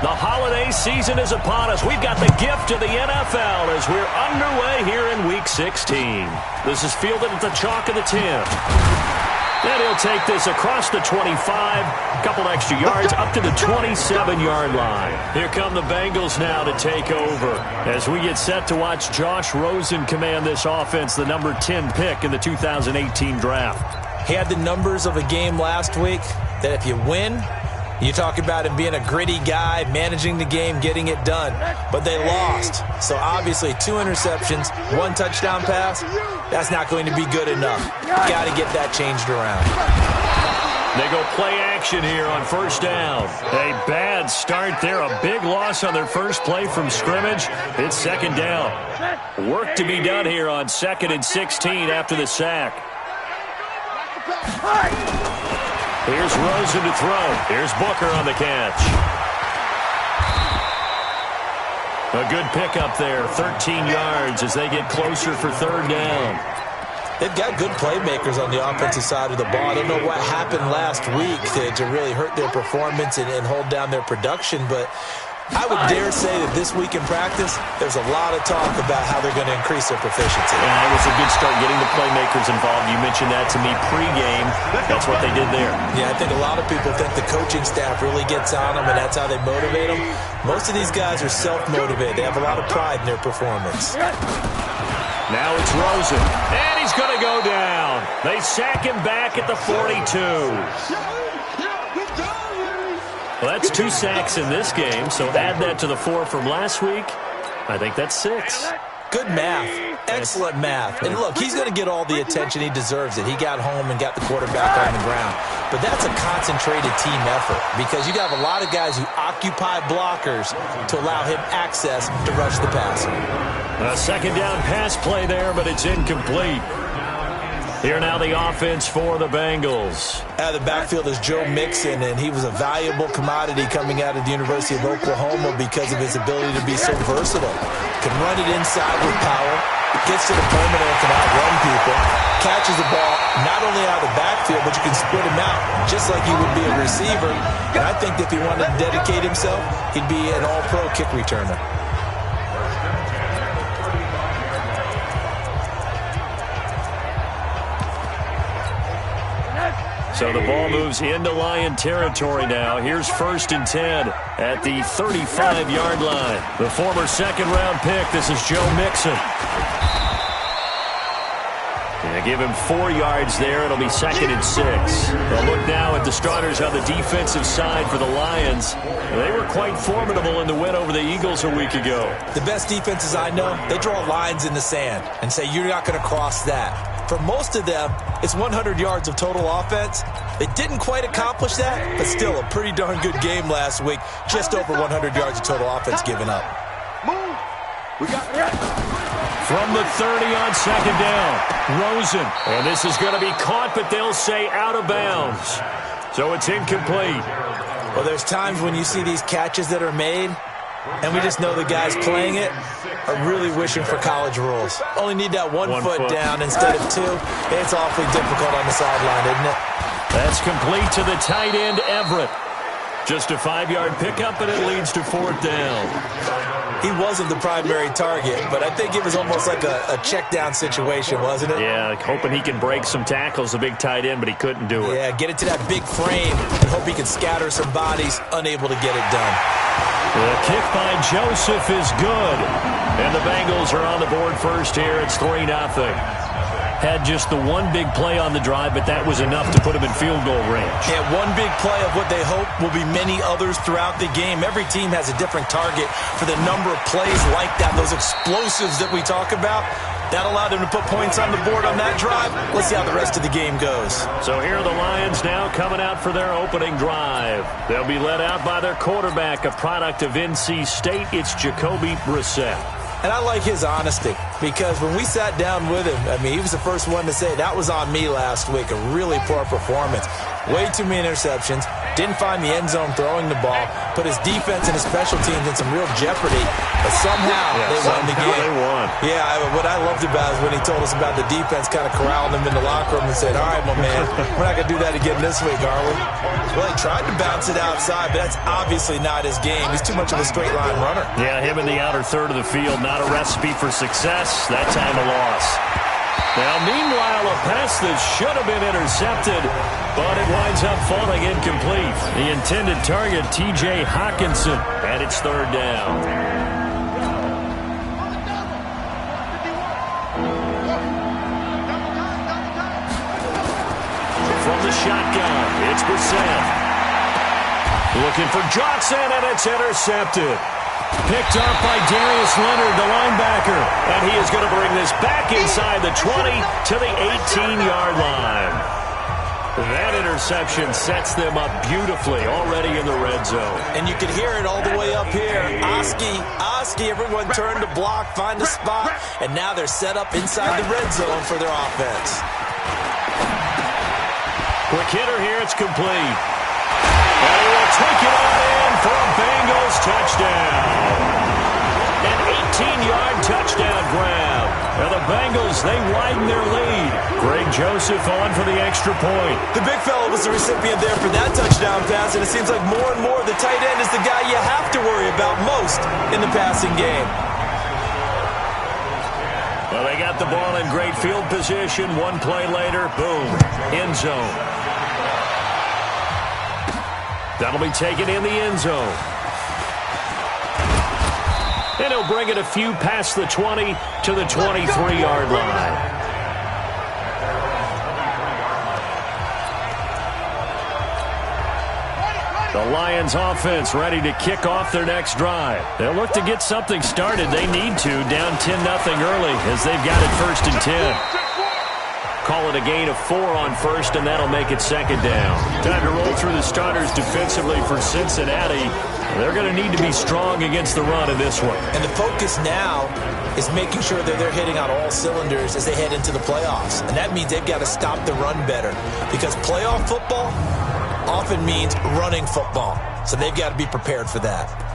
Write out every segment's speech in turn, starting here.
The holiday season is upon us. We've got the gift of the NFL as we're underway here in Week 16. This is fielded at the chalk of the 10. And he'll take this across the 25, a couple extra yards, up to the 27-yard line. Here come the Bengals now to take over as we get set to watch Josh Rosen command this offense, the number 10 pick in the 2018 draft. He had the numbers of a game last week that if you win, you talk about him being a gritty guy, managing the game, getting it done. But they lost. So obviously 2 interceptions, 1 touchdown pass, that's not going to be good enough. Got to get that changed around. They go play action here on first down. A bad start there. A big loss on their first play from scrimmage. It's second down. Work to be done here on 2nd and 16 after the sack. Here's Rosen to throw. Here's Booker on the catch. A good pickup there, 13 yards as they get closer for third down. They've got good playmakers on the offensive side of the ball. I don't know what happened last week to really hurt their performance and hold down their production, but I would dare say that this week in practice, there's a lot of talk about how they're going to increase their proficiency. Yeah, it was a good start getting the playmakers involved. You mentioned that to me pregame. That's what they did there. Yeah, I think a lot of people think the coaching staff really gets on them, and that's how they motivate them. Most of these guys are self-motivated. They have a lot of pride in their performance. Now it's Rosen, and he's going to go down. They sack him back at the 42. Well, that's 2 sacks in this game, so add that to the 4 from last week. I think that's 6. Good math. Excellent math. And look, he's going to get all the attention. He deserves it. He got home and got the quarterback on the ground. But that's a concentrated team effort because you got a lot of guys who occupy blockers to allow him access to rush the passer. A second down pass play there, but it's incomplete. Here now the offense for the Bengals. Out of the backfield is Joe Mixon, and he was a valuable commodity coming out of the University of Oklahoma because of his ability to be so versatile. Can run it inside with power, gets to the perimeter and can outrun people, catches the ball not only out of the backfield, but you can split him out just like he would be a receiver. And I think if he wanted to dedicate himself, he'd be an all-pro kick returner. So the ball moves into Lion territory now. Here's 1st and 10 at the 35-yard line. The former second-round pick, this is Joe Mixon. And give him 4 yards there. It'll be 2nd and 6. They'll look now at the starters on the defensive side for the Lions. They were quite formidable in the win over the Eagles a week ago. The best defenses I know, they draw lines in the sand and say, you're not going to cross that. For most of them, it's 100 yards of total offense. They didn't quite accomplish that, but still a pretty darn good game last week. Just over 100 yards of total offense given up. From the 30 on second down, Rosen. And this is going to be caught, but they'll say out of bounds. So it's incomplete. Well, there's times when you see these catches that are made, and we just know the guys playing it are really wishing for college rules. Only need that one foot down instead of 2. It's awfully difficult on the sideline, isn't it? That's complete to the tight end, Everett. Just a 5-yard pickup, and it leads to 4th down. He wasn't the primary target, but I think it was almost like a check-down situation, wasn't it? Yeah, hoping he can break some tackles, the big tight end, but he couldn't do it. Yeah, get it to that big frame and hope he can scatter some bodies, unable to get it done. The kick by Joseph is good. And the Bengals are on the board first here. It's 3-0. Had just the one big play on the drive, but that was enough to put him in field goal range. Yeah, one big play of what they hope will be many others throughout the game. Every team has a different target for the number of plays like that, those explosives that we talk about. That allowed them to put points on the board on that drive. Let's see how the rest of the game goes. So here are the Lions now coming out for their opening drive. They'll be led out by their quarterback, a product of NC State. It's Jacoby Brissett. And I like his honesty. because when we sat down with him, I mean, he was the first one to say, that was on me last week, a really poor performance. Way too many interceptions, didn't find the end zone throwing the ball, put his defense and his special teams in some real jeopardy, but somehow they won the game. They won. Yeah, what I loved about it is when he told us about the defense kind of corralling him in the locker room and said, all right, my man, we're not going to do that again this week, are we? Well, he tried to bounce it outside, but that's obviously not his game. He's too much of a straight line runner. Yeah, him in the outer third of the field, not a recipe for success. That time a loss. Now, meanwhile, a pass that should have been intercepted, but it winds up falling incomplete. The intended target, T.J. Hawkinson, and it's third down. From the shotgun, it's Brissett. Looking for Johnson, and it's intercepted. Picked up by Darius Leonard, the linebacker. And he is going to bring this back inside the 20 to the 18-yard line. That interception sets them up beautifully already in the red zone. And you can hear it all the way up here. Oski, everyone turned to block, find a spot, and now they're set up inside the red zone for their offense. Quick hitter here, it's complete. And he will take it on in for a Bengals touchdown. An 18-yard touchdown grab. Now the Bengals, they widen their lead. Greg Joseph on for the extra point. The big fella was the recipient there for that touchdown pass, and it seems like more and more the tight end is the guy you have to worry about most in the passing game. Well, they got the ball in great field position. One play later, boom, end zone. That'll be taken in the end zone. And he'll bring it a few past the 20 to the 23-yard line. The Lions offense ready to kick off their next drive. They'll look to get something started. They need to, down 10-0 early as they've got it 1st and 10. Call it a gain of 4 on first, and that'll make it second down. Time to roll through the starters defensively for Cincinnati. They're going to need to be strong against the run in this one. And the focus now is making sure that they're hitting on all cylinders as they head into the playoffs. And that means they've got to stop the run better, because playoff football often means running football. So they've got to be prepared for that.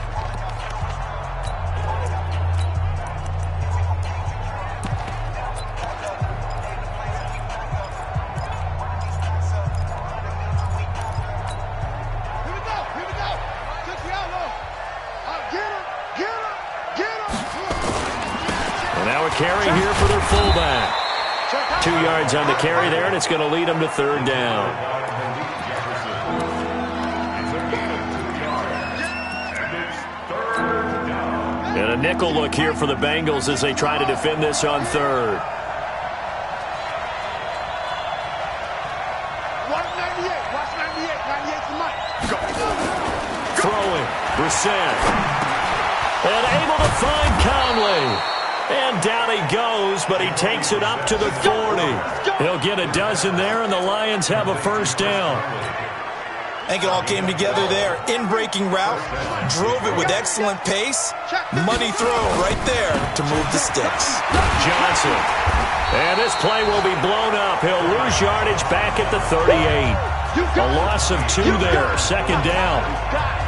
Carry here for their fullback. 2 yards on the carry there, and it's going to lead them to third down. And a nickel look here for the Bengals as they try to defend this on third. Throwing, Brissett. And able to find Conley. And down he goes, but he takes it up to the 40. He'll get a dozen there, and the Lions have a first down. I think it all came together there. In-breaking route, drove it with excellent pace. Money throw right there to move the sticks. Johnson. And this play will be blown up. He'll lose yardage back at the 38. A loss of 2 there, second down.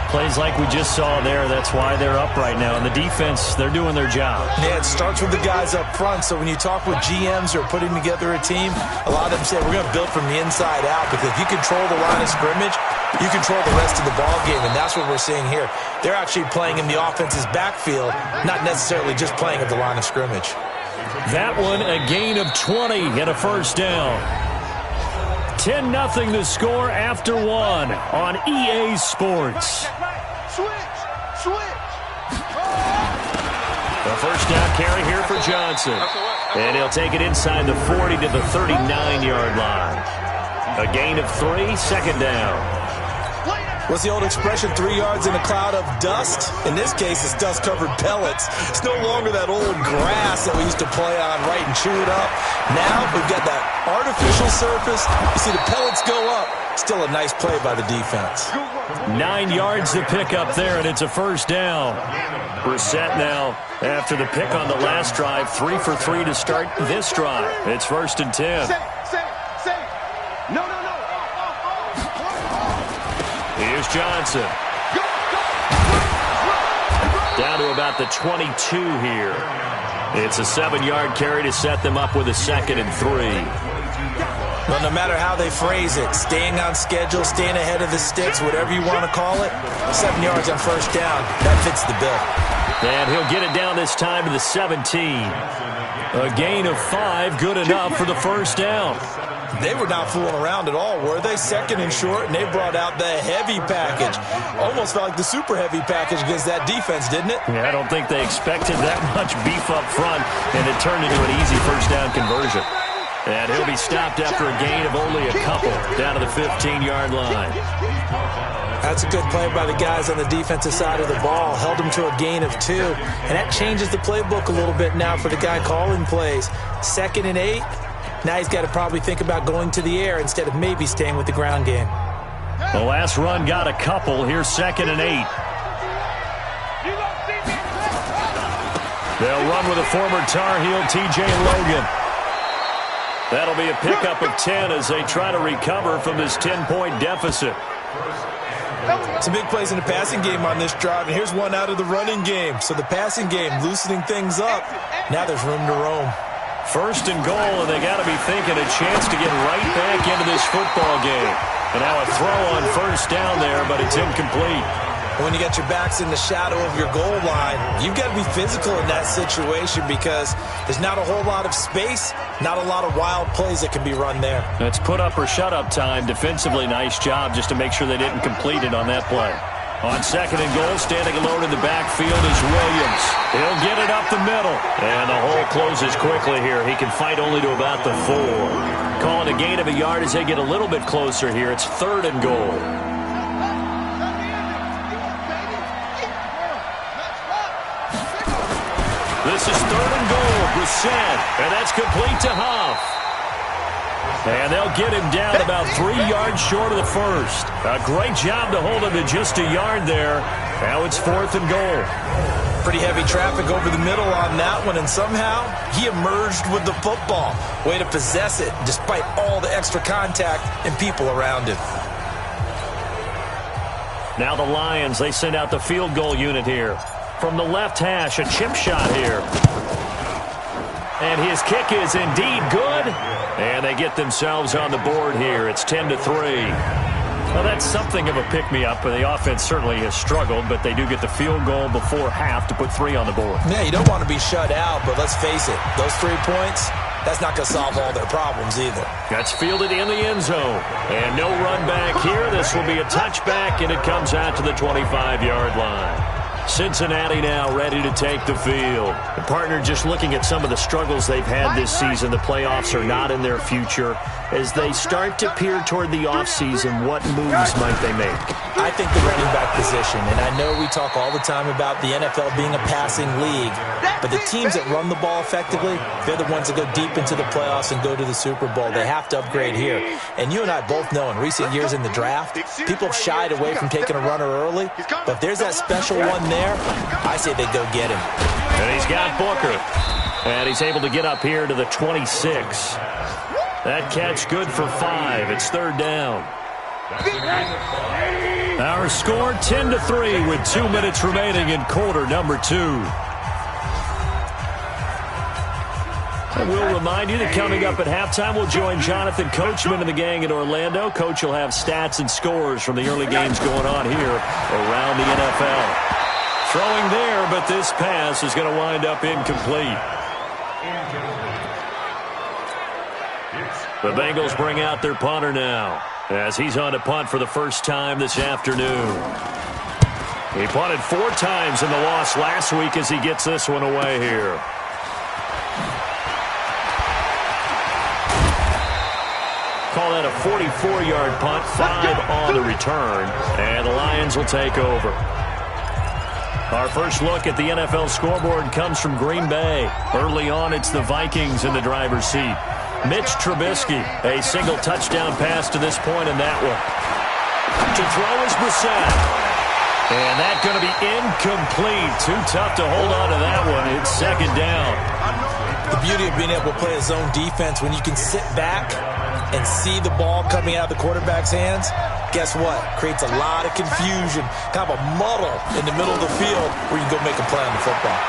Plays like we just saw there. That's why they're up right now. And the defense, they're doing their job. Yeah, it starts with the guys up front. So when you talk with GMs who are putting together a team, a lot of them say we're going to build from the inside out, because if you control the line of scrimmage, you control the rest of the ball game, and that's what we're seeing here. They're actually playing in the offense's backfield, not necessarily just playing at the line of scrimmage. That one, a gain of 20 and a first down. 10-0 the score after 1 on EA Sports. The first down carry here for Johnson. And he'll take it inside the 40 to the 39-yard line. A gain of 3, second down. What's the old expression, 3 yards in a cloud of dust? In this case, it's dust-covered pellets. It's no longer that old grass that we used to play on, right, and chew it up. Now we've got that artificial surface. You see the pellets go up. Still a nice play by the defense. 9 yards to pick up there, and it's a first down. Brissett now, after the pick on the last drive, 3 for 3 to start this drive. It's 1st and 10. No. Here's Johnson. Down to about the 22 here. It's a 7-yard carry to set them up with a 2nd and 3. Well, no matter how they phrase it, staying on schedule, staying ahead of the sticks, whatever you want to call it, 7 yards on first down, that fits the bill. And he'll get it down this time to the 17. A gain of 5, good enough for the first down. They were not fooling around at all, were they? 2nd and short, and they brought out the heavy package. Almost felt like the super heavy package against that defense, didn't it? Yeah, I don't think they expected that much beef up front, and it turned into an easy first down conversion. And he'll be stopped after a gain of only a couple, down to the 15-yard line. That's a good play by the guys on the defensive side of the ball. Held him to a gain of 2. And that changes the playbook a little bit now for the guy calling plays. 2nd and 8. Now he's got to probably think about going to the air instead of maybe staying with the ground game. The last run got a couple. Here's 2nd and 8. They'll run with a former Tar Heel, T.J. Logan. That'll be a pickup of 10 as they try to recover from this 10-point deficit. Some big plays in the passing game on this drive, and here's one out of the running game. So the passing game loosening things up. Now there's room to roam. 1st and goal, and they got to be thinking a chance to get right back into this football game. And now a throw on first down there, but it's incomplete. When you got your backs in the shadow of your goal line, you've got to be physical in that situation because there's not a whole lot of space, not a lot of wild plays that can be run there. That's put up or shut up time. Defensively, nice job just to make sure they didn't complete it on that play. On 2nd and goal, standing alone in the backfield is Williams. He'll get it up the middle. And the hole closes quickly here. He can fight only to about the 4. Calling a gain of a yard as they get a little bit closer here. It's 3rd and goal. This is 3rd and goal. Brissett, and that's complete to Huff. And they'll get him down about 3 yards short of the first. A great job to hold him to just a yard there. Now it's 4th and goal. Pretty heavy traffic over the middle on that one, and somehow he emerged with the football. Way to possess it despite all the extra contact and people around him. Now the Lions, they send out the field goal unit here. From the left hash, a chip shot here. And his kick is indeed good. And they get themselves on the board here. It's 10-3. Well, that's something of a pick-me-up. The offense certainly has struggled, but they do get the field goal before half to put 3 on the board. Yeah, you don't want to be shut out, but let's face it, those 3 points, that's not going to solve all their problems either. That's fielded in the end zone. And no run back here. This will be a touchback, and it comes out to the 25-yard line. Cincinnati now ready to take the field. The partner just looking at some of the struggles they've had this season. The playoffs are not in their future. As they start to peer toward the offseason, what moves might they make? I think the running back position, and I know we talk all the time about the NFL being a passing league, but the teams that run the ball effectively, they're the ones that go deep into the playoffs and go to the Super Bowl. They have to upgrade here. And you and I both know in recent years in the draft, people have shied away from taking a runner early, but if there's that special one there, I say they go get him. And he's got Booker. And he's able to get up here to the 26. That catch good for 5. It's 3rd down. Our score 10-3 with 2 minutes remaining in quarter number 2. And we'll remind you that coming up at halftime, we'll join Jonathan Coachman and the gang in Orlando. Coach will have stats and scores from the early games going on here around the NFL. Throwing there, but this pass is going to wind up incomplete. The Bengals bring out their punter now as he's on to punt for the first time this afternoon. He punted 4 times in the loss last week as he gets this one away here. Call that a 44-yard punt, 5 on the return, and the Lions will take over. Our first look at the NFL scoreboard comes from Green Bay. Early on, it's the Vikings in the driver's seat. Mitch Trubisky, a single touchdown pass to this point in that one. To throw is Brissett. And that's going to be incomplete. Too tough to hold on to that one. It's second down. The beauty of being able to play a zone defense, when you can sit back and see the ball coming out of the quarterback's hands, guess what? Creates a lot of confusion, kind of a muddle in the middle of the field where you can go make a play on the football.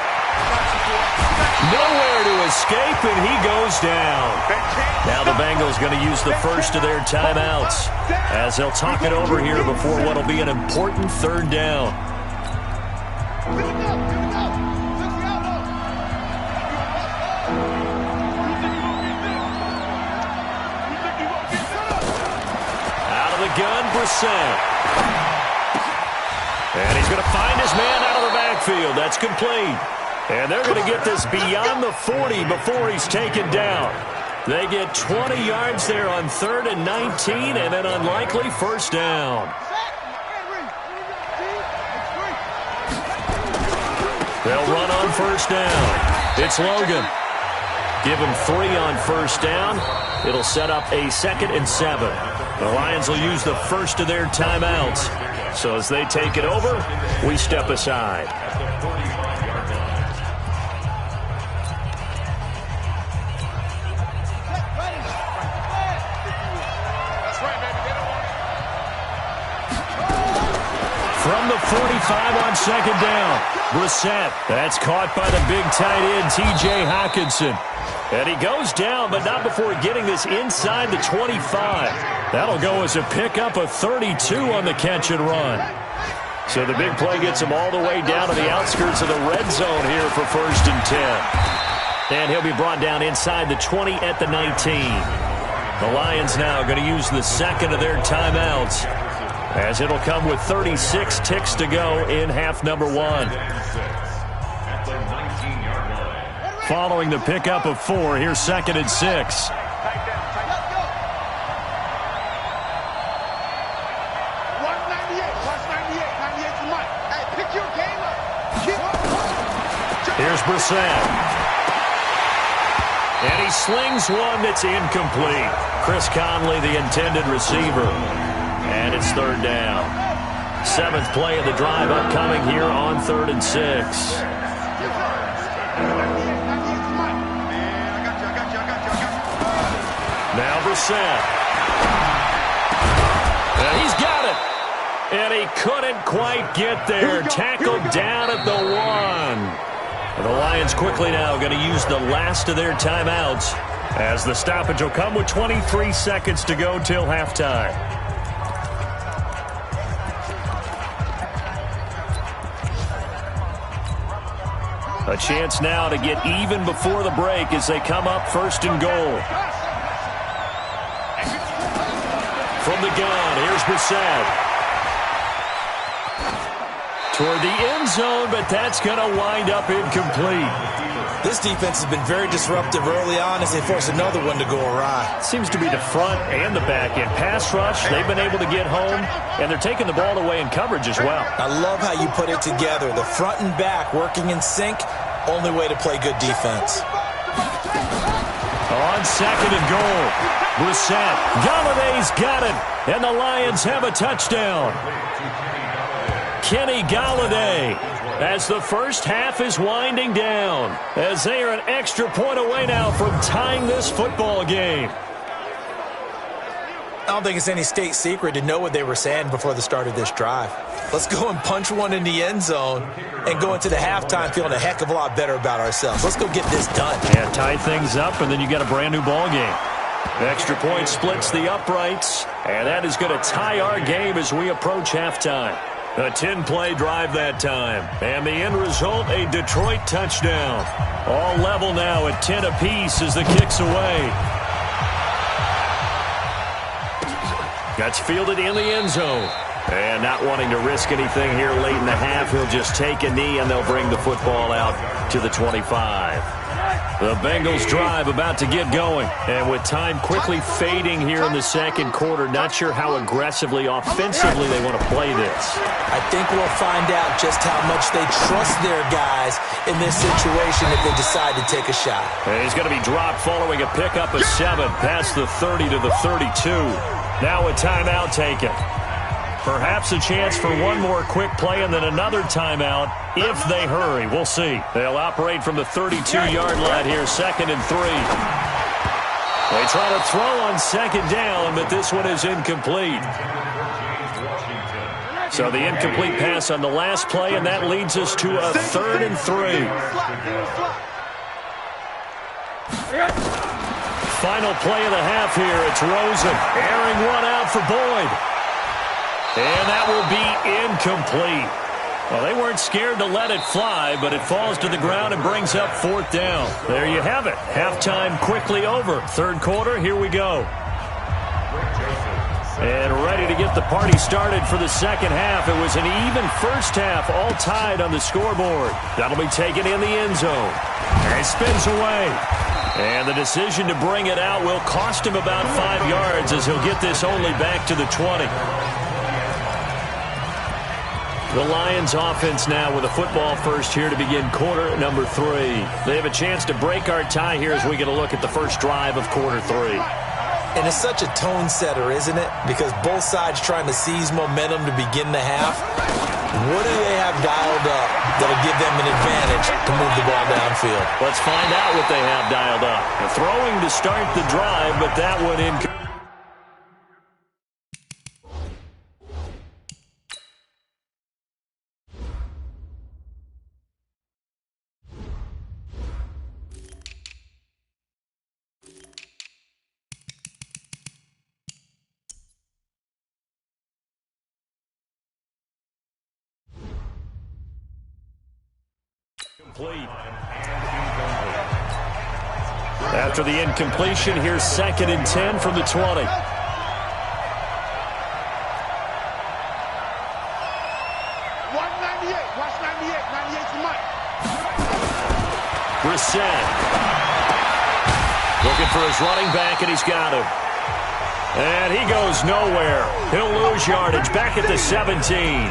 Nowhere to escape, and he goes down. Now the Bengals going to use the first of their timeouts as they'll talk it over here before what will be an important third down. Out of the gun, Brissett. And he's going to find his man out of the backfield. That's complete. And they're going to get this beyond the 40 before he's taken down. They get 20 yards there on 3rd and 19, and an unlikely first down. They'll run on first down. It's Logan. Give him 3 on first down. It'll set up a 2nd and 7. The Lions will use the first of their timeouts. So as they take it over, we step aside. From the 45 on second down, Brissett. That's caught by the big tight end, T.J. Hockenson. And he goes down, but not before getting this inside the 25. That'll go as a pickup of 32 on the catch and run. So the big play gets him all the way down to the outskirts of the red zone here for 1st and 10. And he'll be brought down inside the 20 at the 19. The Lions now going to use the second of their timeouts, as it'll come with 36 ticks to go in half number 1. Following the pickup of 4, here's 2nd and 6. Here's Brissett. And he slings one that's incomplete. Chris Conley, the intended receiver. And it's 3rd down. 7th play of the drive upcoming here on 3rd and 6. Now Brissett. And he's got it. And he couldn't quite get there. Tackled down at the 1. The Lions quickly now going to use the last of their timeouts, as the stoppage will come with 23 seconds to go till halftime. A chance now to get even before the break as they come up 1st and goal. From the gun, here's Brissett. Toward the end zone, but that's going to wind up incomplete. This defense has been very disruptive early on as they force another one to go awry. Seems to be the front and the back end. Pass rush, they've been able to get home, and they're taking the ball away in coverage as well. I love how you put it together. The front and back working in sync, only way to play good defense. On 2nd and goal, Brissett. Galladay's got it, and the Lions have a touchdown. Kenny Galladay, as the first half is winding down, as they are an extra point away now from tying this football game. I don't think it's any state secret to know what they were saying before the start of this drive. Let's go and punch one in the end zone and go into the halftime feeling a heck of a lot better about ourselves. Let's go get this done. Yeah, tie things up, and then you got a brand new ball game. The extra point splits the uprights, and that is going to tie our game as we approach halftime. A 10-play drive that time. And the end result, a Detroit touchdown. All level now at 10 apiece as the kick's away. That's fielded in the end zone. And not wanting to risk anything here late in the half, he'll just take a knee and they'll bring the football out to the 25. The Bengals drive about to get going. And with time quickly fading here in the second quarter, not sure how aggressively, offensively they want to play this. I think we'll find out just how much they trust their guys in this situation if they decide to take a shot. And he's going to be dropped following a pickup of 7 past the 30 to the 32. Now a timeout taken. Perhaps a chance for one more quick play and then another timeout if they hurry. We'll see. They'll operate from the 32-yard line here, 2nd and 3. They try to throw on 2nd down, but this one is incomplete. So the incomplete pass on the last play, and that leads us to a 3rd and 3. Final play of the half here. It's Rosen airing one out for Boyd. And that will be incomplete. Well, they weren't scared to let it fly, but it falls to the ground and brings up 4th down. There you have it. Halftime quickly over. 3rd quarter, here we go. And ready to get the party started for the second half. It was an even first half, all tied on the scoreboard. That'll be taken in the end zone. And it spins away. And the decision to bring it out will cost him about 5 yards as he'll get this only back to the 20. The Lions offense now with a football first here to begin quarter number 3. They have a chance to break our tie here as we get a look at the first drive of quarter 3. And it's such a tone setter, isn't it? Because both sides trying to seize momentum to begin the half. What do they have dialed up that'll give them an advantage to move the ball downfield? Let's find out what they have dialed up. A throwing to start the drive, but that one in. After the incompletion, here's 2nd and 10 from the 20. Brissett looking for his running back, and he's got him. And he goes nowhere. He'll lose yardage back at the 17.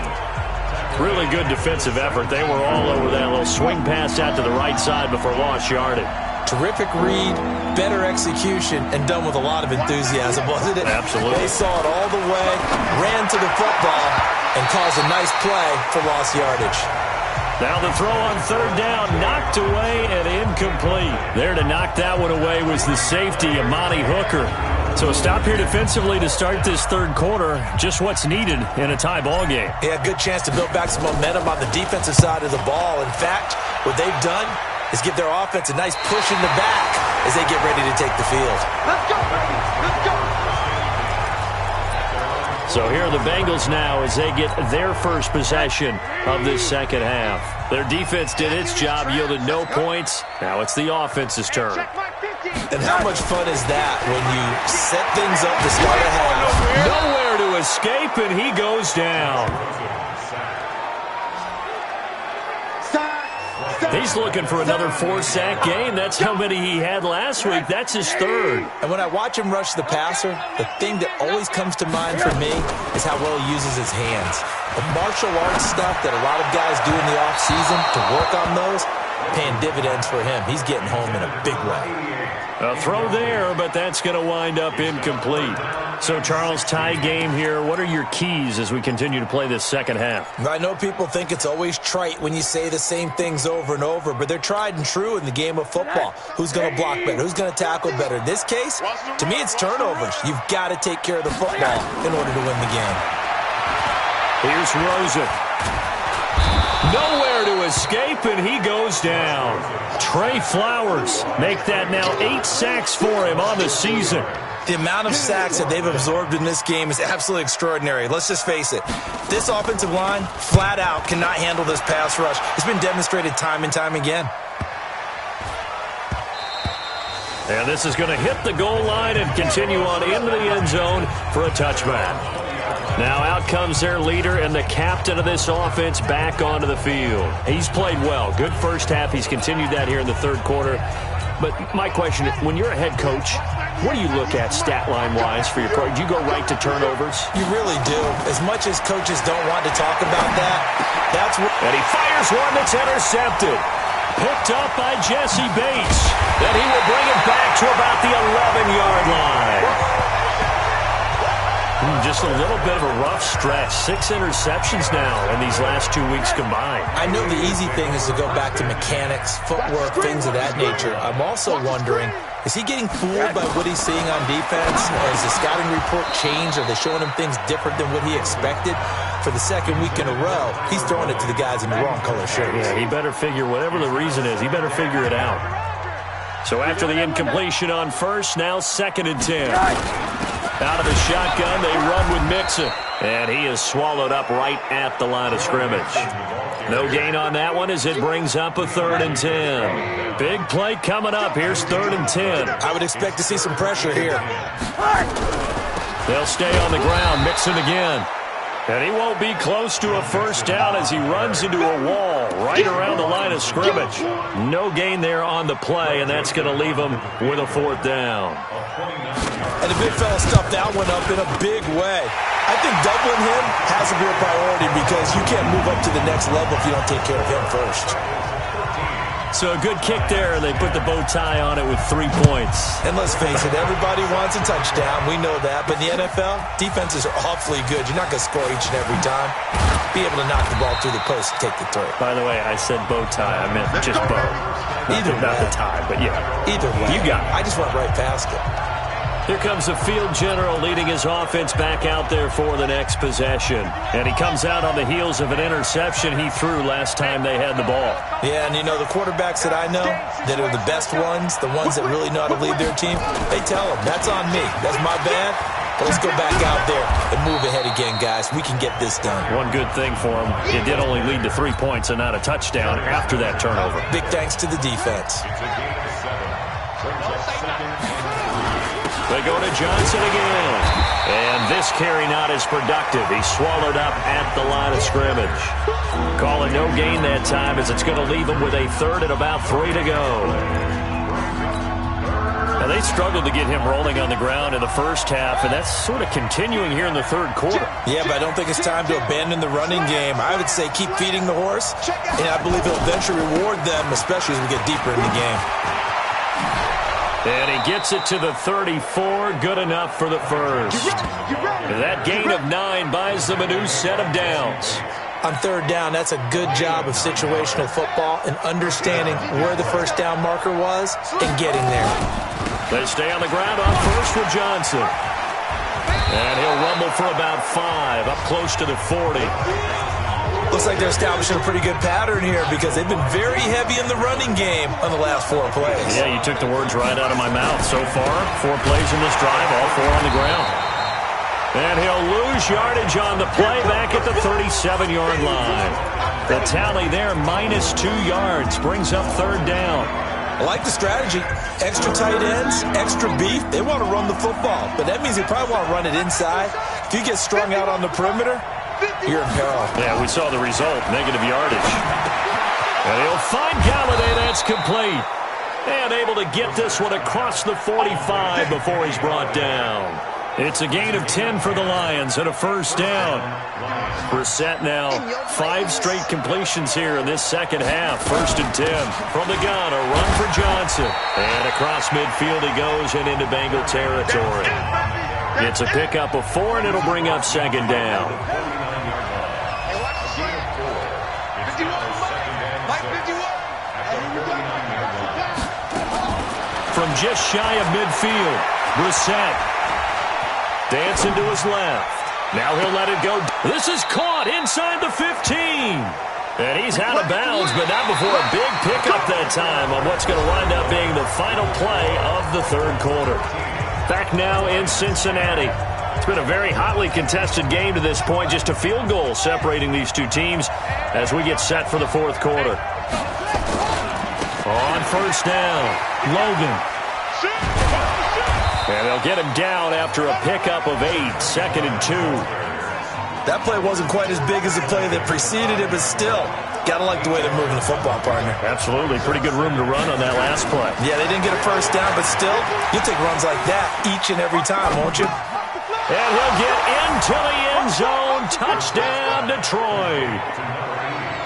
Really good defensive effort. They were all over that little swing pass out to the right side before lost yardage. Terrific read, better execution, and done with a lot of enthusiasm, wasn't it? Absolutely. They saw it all the way, ran to the football, and caused a nice play for lost yardage. Now the throw on 3rd down, knocked away and incomplete. There to knock that one away was the safety, Amani Hooker. So a stop here defensively to start this 3rd quarter. Just what's needed in a tie ball game. Yeah, good chance to build back some momentum on the defensive side of the ball. In fact, what they've done is give their offense a nice push in the back as they get ready to take the field. Let's go, baby. Let's go. So here are the Bengals now as they get their first possession of this second half. Their defense did its job, yielded no points. Now it's the offense's turn. And how much fun is that when you set things up to start a half? Nowhere to escape, and he goes down. He's looking for another 4-sack game. That's how many he had last week. That's his 3rd. And when I watch him rush the passer, the thing that always comes to mind for me is how well he uses his hands. The martial arts stuff that a lot of guys do in the offseason to work on those, paying dividends for him. He's getting home in a big way. A throw there, but that's going to wind up incomplete. So, Charles, tie game here. What are your keys as we continue to play this second half? I know people think it's always trite when you say the same things over and over, but they're tried and true in the game of football. Who's going to block better? Who's going to tackle better? In this case, to me, it's turnovers. You've got to take care of the football in order to win the game. Here's Rosen. Nowhere to escape, and he goes down. Trey Flowers make that now 8 sacks for him on the season. The amount of sacks that they've absorbed in this game is absolutely extraordinary. Let's just face it. This offensive line, flat out, cannot handle this pass rush. It's been demonstrated time and time again. And this is going to hit the goal line and continue on into the end zone for a touchback. Now out comes their leader and the captain of this offense back onto the field. He's played well. Good first half. He's continued that here in the 3rd quarter. But my question, when you're a head coach, what do you look at stat line-wise for your program? Do you go right to turnovers? You really do. As much as coaches don't want to talk about that, that's what... And he fires one that's intercepted. Picked up by Jesse Bates. Then he will bring it back to about the 11-yard line. Just a little bit of a rough stretch. 6 interceptions now in these last 2 weeks combined. I know the easy thing is to go back to mechanics, footwork, things of that nature. I'm also wondering, is he getting fooled by what he's seeing on defense? Has the scouting report changed? Are they showing him things different than what he expected? For the second week in a row, he's throwing it to the guys in the wrong color shirts. Yeah, he better figure, whatever the reason is, he better figure it out. So after the incompletion on first, now 2nd and 10. Out of the shotgun, they run with Mixon. And he is swallowed up right at the line of scrimmage. No gain on that one as it brings up a 3rd and 10. Big play coming up. Here's 3rd and 10. I would expect to see some pressure here. They'll stay on the ground. Mixon again. And he won't be close to a first down as he runs into a wall right around the line of scrimmage. No gain there on the play, and that's going to leave him with a 4th down. And the big fella stuffed that one up in a big way. I think doubling him has to be a priority because you can't move up to the next level if you don't take care of him first. So a good kick there, and they put the bow tie on it with 3 points. And let's face it, everybody wants a touchdown. We know that. But in the NFL, defenses are awfully good. You're not going to score each and every time. Be able to knock the ball through the post and take the throw. By the way, I said bow tie. I meant just bow. Not the tie, but yeah. Either way. You got it. I just went right past it. Here comes the field general leading his offense back out there for the next possession. And he comes out on the heels of an interception he threw last time they had the ball. Yeah, and you know, the quarterbacks that I know that are the best ones, the ones that really know how to lead their team, they tell them, that's on me. That's my bad. But let's go back out there and move ahead again, guys. We can get this done. One good thing for him, it did only lead to 3 points and not a touchdown after that turnover. Big thanks to the defense. They go to Johnson again. And this carry not as productive. He's swallowed up at the line of scrimmage. Calling no gain that time as it's going to leave him with a 3rd and about 3 to go. Now, they struggled to get him rolling on the ground in the first half, and that's sort of continuing here in the 3rd quarter. Yeah, but I don't think it's time to abandon the running game. I would say keep feeding the horse, and I believe he'll eventually reward them, especially as we get deeper in the game. And he gets it to the 34. Good enough for the first. That gain of 9 buys them a new set of downs. On 3rd down, that's a good job of situational football and understanding where the first down marker was and getting there. They stay on the ground on first with Johnson. And he'll rumble for about 5, up close to the 40. Looks like they're establishing a pretty good pattern here because they've been very heavy in the running game on the last 4 plays. Yeah, you took the words right out of my mouth. So far, 4 plays in this drive, all 4 on the ground. And he'll lose yardage on the play back at the 37-yard line. The tally there, minus 2 yards, brings up 3rd down. I like the strategy. Extra tight ends, extra beef. They want to run the football, but that means they probably want to run it inside. If you get strung out on the perimeter, you're in peril. Yeah, we saw the result, negative yardage. And he'll find Galladay, that's complete. And able to get this one across the 45 before he's brought down. It's a gain of 10 for the Lions and a first down. Brissett now 5 straight completions here in this second half. 1st and 10 from the gun, a run for Johnson. And across midfield he goes and into Bengal territory. It's a pickup of 4 and it'll bring up 2nd down. From just shy of midfield, Brissett dancing to his left. Now he'll let it go. This is caught inside the 15. And he's out of bounds, but not before a big pickup that time on what's going to wind up being the final play of the 3rd quarter. Back now in Cincinnati. It's been a very hotly contested game to this point. Just a field goal separating these 2 teams as we get set for the 4th quarter. On first down, Logan. And they'll get him down after a pickup of 8, 2nd and 2. That play wasn't quite as big as the play that preceded it, but still, got to like the way they're moving the football, partner. Absolutely. Pretty good room to run on that last play. Yeah, they didn't get a first down, but still, you'll take runs like that each and every time, won't you? And he'll get into the end zone. Touchdown, Detroit.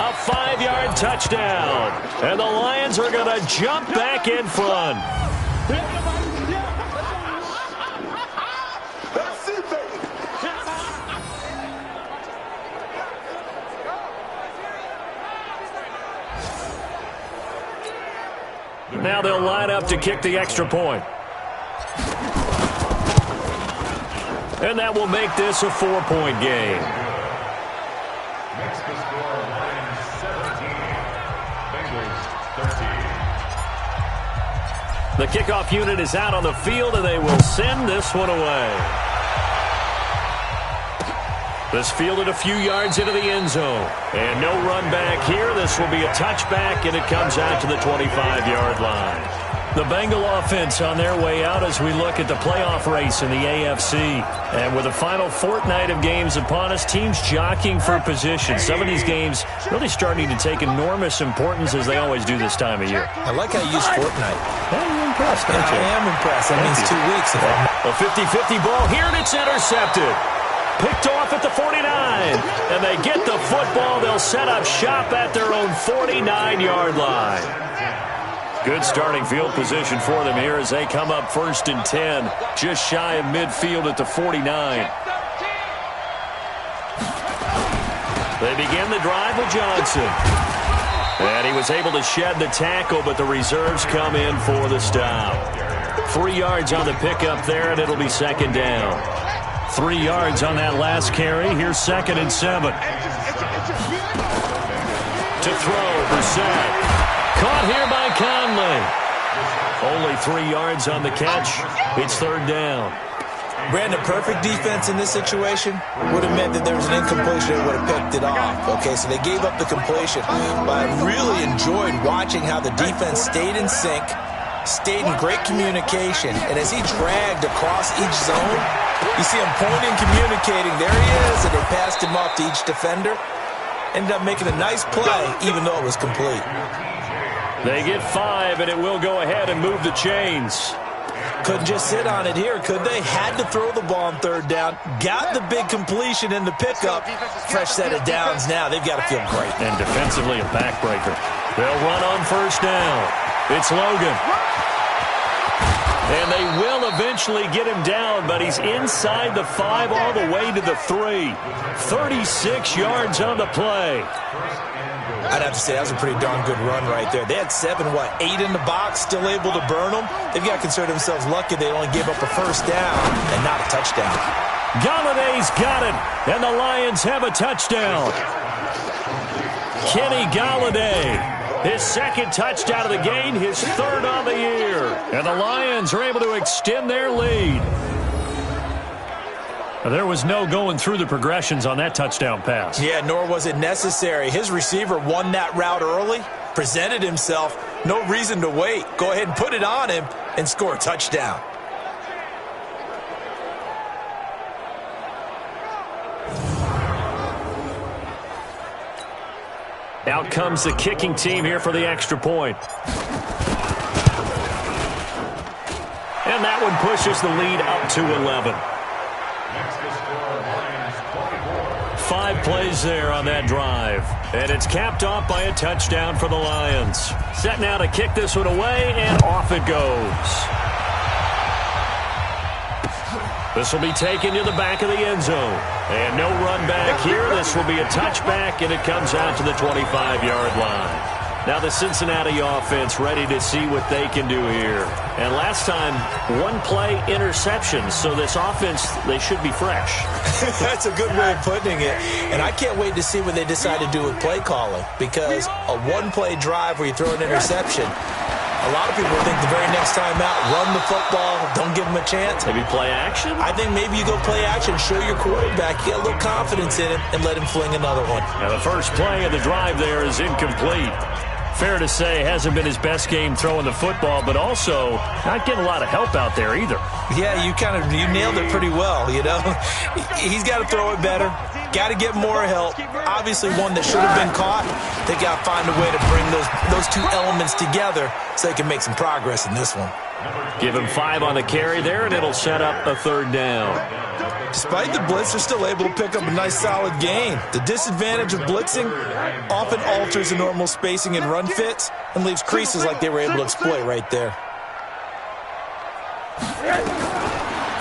A 5-yard touchdown. And the Lions are going to jump back in front. Now they'll line up to kick the extra point. And that will make this a 4-point game. Next to score, Lions 17, Bengals 13. The kickoff unit is out on the field, and they will send this one away. This fielded a few yards into the end zone. And no run back here. This will be a touchback, and it comes out to the 25-yard line. The Bengal offense on their way out as we look at the playoff race in the AFC. And with the final fortnight of games upon us, teams jockeying for position. Some of these games really starting to take enormous importance as they always do this time of year. I like how you use fortnight. You're impressed, aren't you? I am impressed. That means 2 weeks. A 50-50 ball here, and it's intercepted. Picked off at the 49, and they get the football. They'll set up shop at their own 49-yard line. Good starting field position for them here as they come up 1st and 10, just shy of midfield at the 49. They begin the drive with Johnson. And he was able to shed the tackle, but the reserves come in for the stop. 3 yards on the pickup there, and it'll be 2nd down. 3 yards on that last carry. Here's 2nd and 7. To throw, Brissett. Caught here by Conley. Only 3 yards on the catch. It's 3rd down. Brandon, perfect defense in this situation would have meant that there was an incompletion that would have picked it off. Okay, so they gave up the completion. But I really enjoyed watching how the defense stayed in sync, stayed in great communication, and as he dragged across each zone, you see him pointing, communicating. There he is, and they passed him off to each defender. Ended up making a nice play, even though it was complete. They get 5, and it will go ahead and move the chains. Couldn't just sit on it here, could they? Had to throw the ball on 3rd down. Got the big completion in the pickup. Fresh set of downs now. They've got to feel great. And defensively a backbreaker. They'll run on 1st down. It's Logan. And they will eventually get him down, but he's inside the 5 all the way to the 3. 36 yards on the play. I'd have to say that was a pretty darn good run right there. They had 8 in the box, still able to burn them. They've got to consider themselves lucky they only gave up a 1st down and not a touchdown. Galladay's got it, and the Lions have a touchdown. Kenny Galladay. His 2nd touchdown of the game, his 3rd on the year. And the Lions are able to extend their lead. There was no going through the progressions on that touchdown pass. Yeah, nor was it necessary. His receiver won that route early, presented himself. No reason to wait. Go ahead and put it on him and score a touchdown. Out comes the kicking team here for the extra point. And that one pushes the lead up to 11. 5 plays there on that drive. And it's capped off by a touchdown for the Lions. Set now to kick this one away, and off it goes. This will be taken to the back of the end zone. And no run back here. This will be a touchback, and it comes out to the 25-yard line. Now the Cincinnati offense ready to see what they can do here. And last time, 1-play interceptions. So this offense, they should be fresh. That's a good way of putting it. And I can't wait to see what they decide to do with play calling. Because a 1-play drive where you throw an interception, a lot of people think the very next time out, run the football, don't give them a chance. Maybe play action? I think maybe you go play action, show your quarterback, get a little confidence in him, and let him fling another one. Now the first play of the drive there is incomplete. Fair to say, hasn't been his best game throwing the football, but also not getting a lot of help out there either. Yeah, you nailed it pretty well, you know. He's got to throw it better. Got to get more help. Obviously one that should have been caught. They got to find a way to bring those two elements together so they can make some progress in this one. Give him 5 on the carry there, and it'll set up a 3rd down. Despite the blitz, they're still able to pick up a nice, solid gain. The disadvantage of blitzing often alters the normal spacing and run fits and leaves creases like they were able to exploit right there.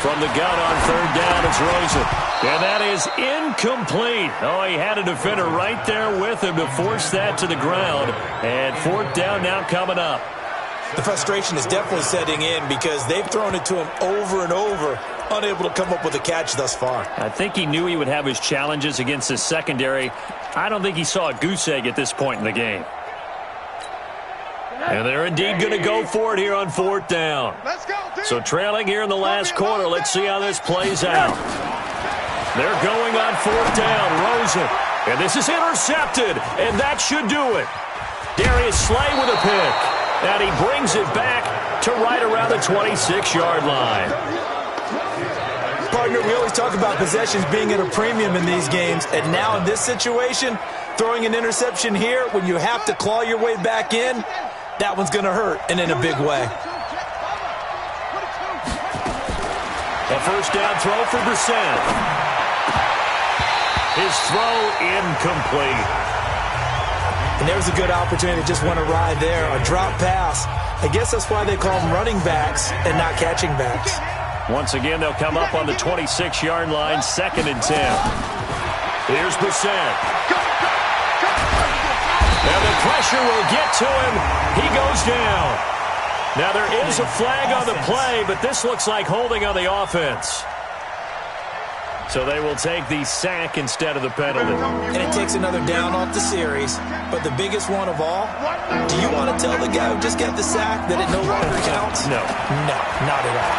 From the gun on 3rd down, it's Rosen. And that is incomplete. Oh, he had a defender right there with him to force that to the ground. And 4th down now coming up. The frustration is definitely setting in because they've thrown it to him over and over, unable to come up with a catch thus far. I think he knew he would have his challenges against his secondary. I don't think he saw a goose egg at this point in the game. And they're indeed going to go for it here on 4th down. So trailing here in the last quarter. Let's see how this plays out. They're going on 4th down. Rosen. And this is intercepted. And that should do it. Darius Slay with a pick. And he brings it back to right around the 26-yard line. Partner, we always talk about possessions being at a premium in these games. And now in this situation, throwing an interception here when you have to claw your way back in, that one's going to hurt, and in a big way. A 1st down throw for Brissett. His throw incomplete. And there's a good opportunity to just want to ride there. A drop pass. I guess that's why they call them running backs and not catching backs. Once again, they'll come up on the 26-yard line, 2nd and 10. Here's Brissett. And the pressure will get to him. He goes down. Now, there is a flag on the play, but this looks like holding on the offense. So they will take the sack instead of the penalty. And it takes another down off the series. But the biggest one of all, do you want to tell the guy who just got the sack that it no longer counts? No. No, not at all.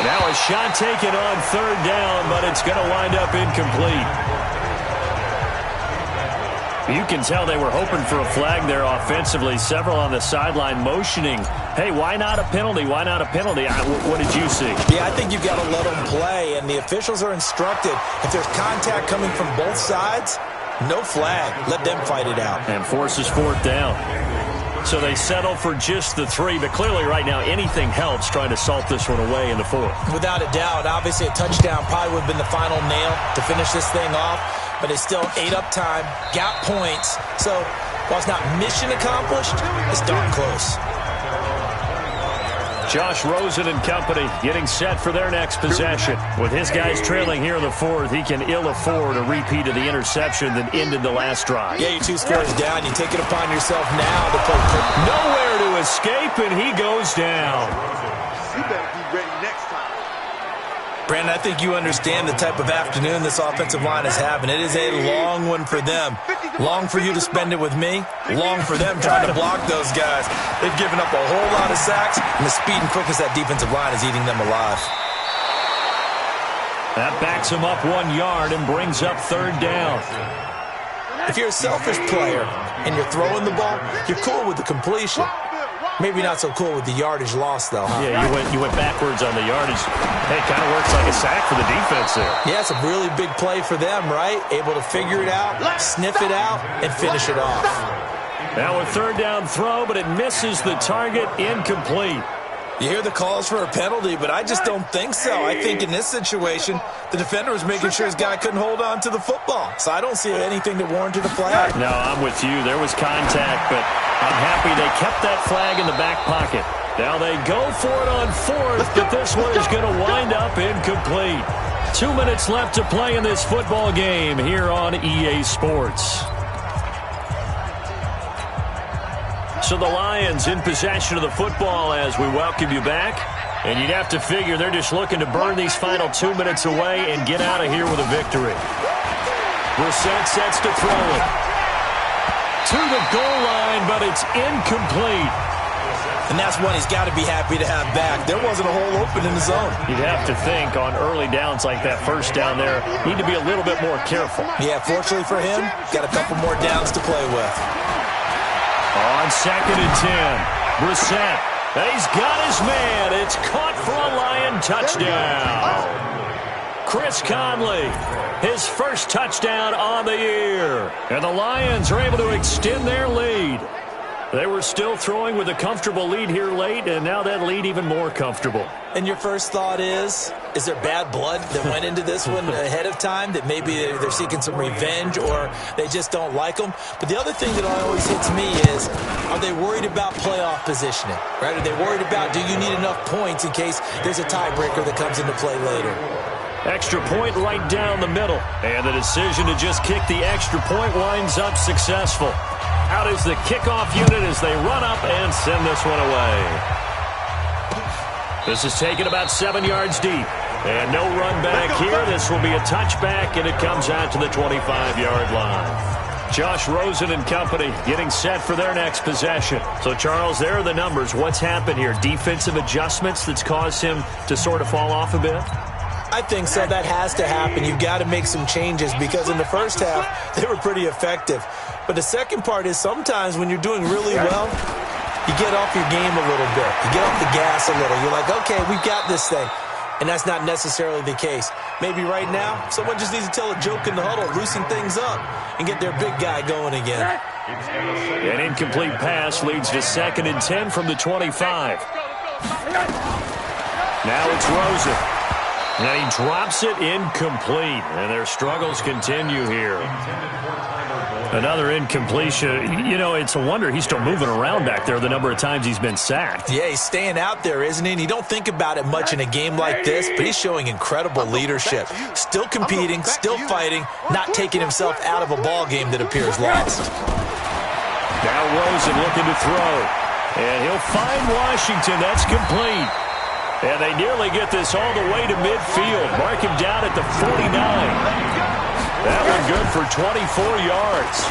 Now a shot taken on 3rd down, but it's going to wind up incomplete. You can tell they were hoping for a flag there offensively. Several on the sideline motioning, hey, why not a penalty? Why not a penalty? What did you see? Yeah, I think you've got to let them play, and the officials are instructed. If there's contact coming from both sides, no flag. Let them fight it out. And forces 4th down. So they settle for just the 3, but clearly right now anything helps trying to salt this one away in the 4th. Without a doubt. Obviously a touchdown probably would have been the final nail to finish this thing off, but it's still ate up time, got points. So while it's not mission accomplished, it's darn close. Josh Rosen and company getting set for their next possession. With his guys trailing here in the 4th, he can ill afford a repeat of the interception that ended the last drive. Yeah, you're 2 scores down. You take it upon yourself now to play. Nowhere to escape, and he goes down. You better be ready next time. Brandon, I think you understand the type of afternoon this offensive line is having. It is a long one for them. Long for you to spend it with me. Long for them trying to block those guys. They've given up a whole lot of sacks, and the speed and quickness of that defensive line is eating them alive. That backs him up 1 yard and brings up 3rd down. If you're a selfish player and you're throwing the ball, you're cool with the completion. Maybe not so cool with the yardage loss, though, huh? Yeah, you went backwards on the yardage. Hey, it kind of works like a sack for the defense there. Yeah, it's a really big play for them, right? Able to figure it out, sniff it out, and finish it off. Now a 3rd down throw, but it misses the target, incomplete. You hear the calls for a penalty, but I just don't think so. I think in this situation, the defender was making sure his guy couldn't hold on to the football. So I don't see anything that warranted a flag. No, I'm with you. There was contact, but I'm happy they kept that flag in the back pocket. Now they go for it on 4th, but this one is going to wind up incomplete. 2 minutes left to play in this football game here on EA Sports. So the Lions in possession of the football as we welcome you back. And you'd have to figure they're just looking to burn these final 2 minutes away and get out of here with a victory. Brissett sets to throw it. To the goal line, but it's incomplete. And that's one he's got to be happy to have back. There wasn't a hole open in the zone. You'd have to think on early downs like that 1st down there, need to be a little bit more careful. Yeah, fortunately for him, got a couple more downs to play with. On 2nd and 10, Brissett. He's got his man. It's caught for a Lion touchdown. Chris Conley, his first touchdown on the year. And the Lions are able to extend their lead. They were still throwing with a comfortable lead here late, and now that lead even more comfortable. And your first thought is there bad blood that went into this one ahead of time, that maybe they're seeking some revenge or they just don't like them? But the other thing that always hits me is, are they worried about playoff positioning? Right? Are they worried about, do you need enough points in case there's a tiebreaker that comes into play later? Extra point right down the middle. And the decision to just kick the extra point winds up successful. Out is the kickoff unit as they run up and send this one away. This is taken about 7 yards deep. And no run back here. This will be a touchback, and it comes out to the 25-yard line. Josh Rosen and company getting set for their next possession. So, Charles, there are the numbers. What's happened here? Defensive adjustments that's caused him to sort of fall off a bit? I think so. That has to happen. You've got to make some changes because in the first half, they were pretty effective. But the second part is sometimes when you're doing really well, you get off your game a little bit. You get off the gas a little. You're like, okay, we've got this thing. And that's not necessarily the case. Maybe right now, someone just needs to tell a joke in the huddle, loosen things up, and get their big guy going again. An incomplete pass leads to 2nd and 10 from the 25. Now it's Rosen. And he drops it incomplete. And their struggles continue here. Another incompletion. You know, it's a wonder he's still moving around back there the number of times he's been sacked. Yeah, he's staying out there, isn't he? And you don't think about it much in a game like this, but he's showing incredible leadership. Still competing, still fighting, not taking himself out of a ball game that appears lost. Now Rosen looking to throw. And he'll find Washington. That's complete. And they nearly get this all the way to midfield. Mark him down at the 49. That one good for 24 yards.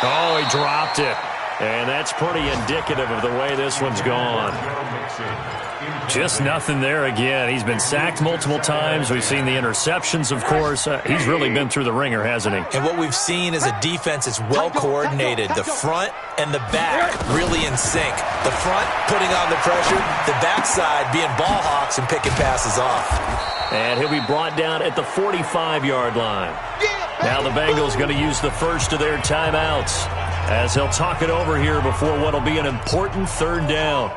Oh, he dropped it. And that's pretty indicative of the way this one's gone. Just nothing there again. He's been sacked multiple times. We've seen the interceptions, of course. He's really been through the ringer, hasn't he? And what we've seen is a defense that's well coordinated. The front and the back really in sync. The front putting on the pressure. The backside being ball hawks and picking passes off. And he'll be brought down at the 45-yard line. Now the Bengals going to use the first of their timeouts as they'll talk it over here before what will be an important 3rd down.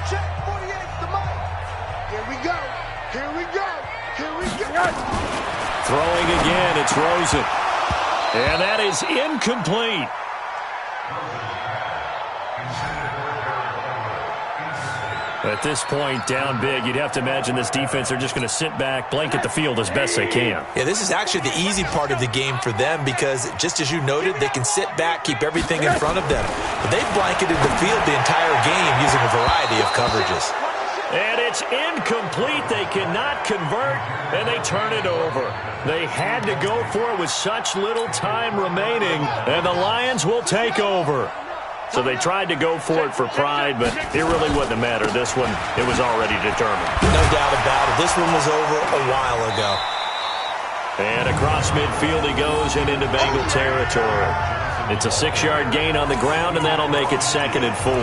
Check 48, the mic. Here we go. Here we go. Here we go. Throwing again, it's Rosen. And that is incomplete. At this point, down big, you'd have to imagine this defense are just going to sit back, blanket the field as best they can. Yeah, this is actually the easy part of the game for them because, just as you noted, they can sit back, keep everything in front of them. But they've blanketed the field the entire game using a variety of coverages. And it's incomplete. They cannot convert, and they turn it over. They had to go for it with such little time remaining, and the Lions will take over. So they tried to go for it for pride, but it really wouldn't have mattered. This one, it was already determined. No doubt about it. This one was over a while ago. And across midfield he goes and into Bengal territory. It's a 6-yard gain on the ground, and that'll make it 2nd and 4.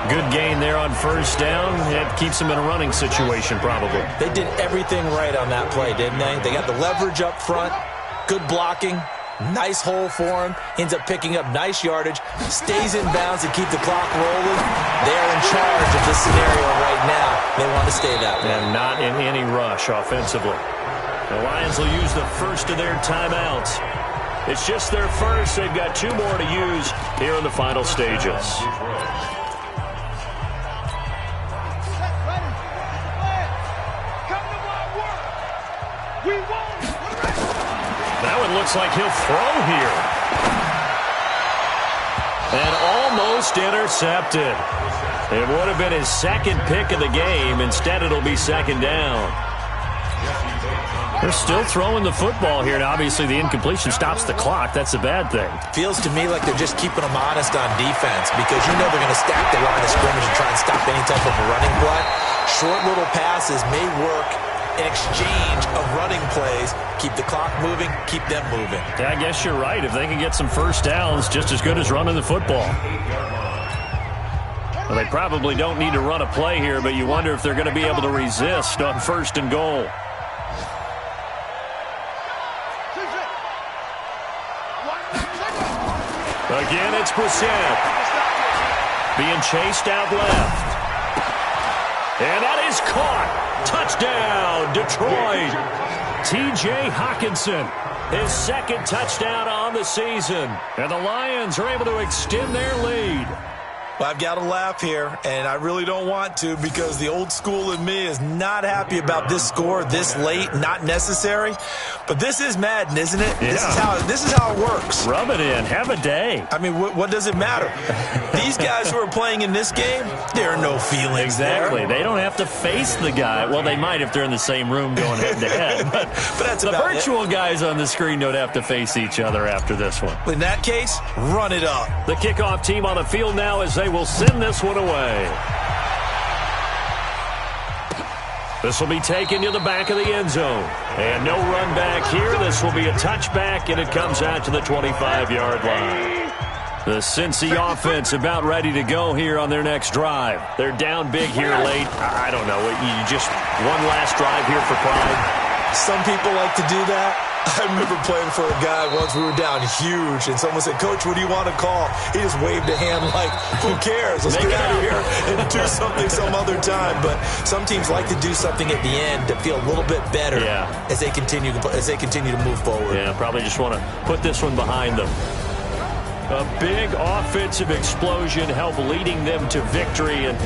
Good gain there on 1st down. It keeps them in a running situation probably. They did everything right on that play, didn't they? They got the leverage up front, good blocking, nice hole for him, ends up picking up nice yardage, stays in bounds to keep the clock rolling. They're in charge of this scenario right now. They want to stay that way. And not in any rush offensively. The Lions will use the first of their timeouts. It's just their first. They've got 2 more to use here in the final stages. That one looks like he'll throw here. And almost intercepted. It would have been his 2nd pick of the game. Instead, it'll be 2nd down. They're still throwing the football here, and obviously the incompletion stops the clock. That's a bad thing. Feels to me like they're just keeping them honest on defense because you know they're going to stack the line of scrimmage and try and stop any type of a running play. Short little passes may work in exchange of running plays. Keep the clock moving, keep them moving. Yeah, I guess you're right. If they can get some 1st downs, just as good as running the football. Well, they probably don't need to run a play here, but you wonder if they're going to be able to resist on 1st and goal. Again, it's Brissett. Being chased out left. And that is caught. Touchdown, Detroit. T.J. Hawkinson, his 2nd touchdown on the season. And the Lions are able to extend their lead. Well, I've got to laugh here, and I really don't want to because the old school in me is not happy about this score this late, not necessary. But this is Madden, isn't it? Yeah. This is how it works. Rub it in. Have a day. I mean, what does it matter? These guys who are playing in this game, there are no feelings Exactly. there. They don't have to face the guy. Well, they might if they're in the same room going head-to-head. But that's the about virtual guys on the screen don't have to face each other after this one. In that case, run it up. The kickoff team on the field now as they will send this one away. This will be taken to the back of the end zone. And no run back here. This will be a touchback, and it comes out to the 25-yard line. The Cincy offense about ready to go here on their next drive. They're down big here late. I don't know. You just one last drive here for pride. Some people like to do that. I remember playing for a guy once. We were down huge, and someone said, "Coach, what do you want to call?" He just waved a hand like, "Who cares? Let's get out of here and do something some other time." But some teams like to do something at the end to feel a little bit better as they continue to move forward. Yeah, probably just want to put this one behind them. A big offensive explosion helped leading them to victory, and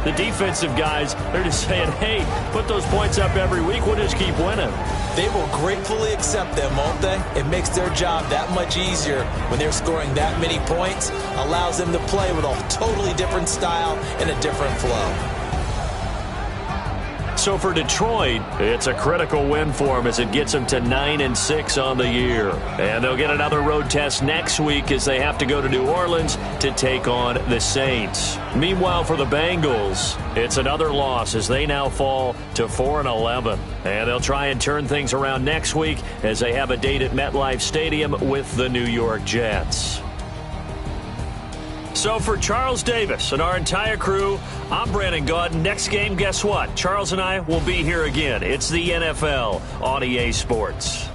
the defensive guys, they're just saying, hey, put those points up every week. We'll just keep winning. They will gratefully accept them, won't they? It makes their job that much easier when they're scoring that many points. Allows them to play with a totally different style and a different flow. So for Detroit, it's a critical win for them as it gets them to 9-6 on the year. And they'll get another road test next week as they have to go to New Orleans to take on the Saints. Meanwhile, for the Bengals, it's another loss as they now fall to 4-11. And they'll try and turn things around next week as they have a date at MetLife Stadium with the New York Jets. So for Charles Davis and our entire crew, I'm Brandon Gaudin. Next game, guess what? Charles and I will be here again. It's the NFL on EA Sports.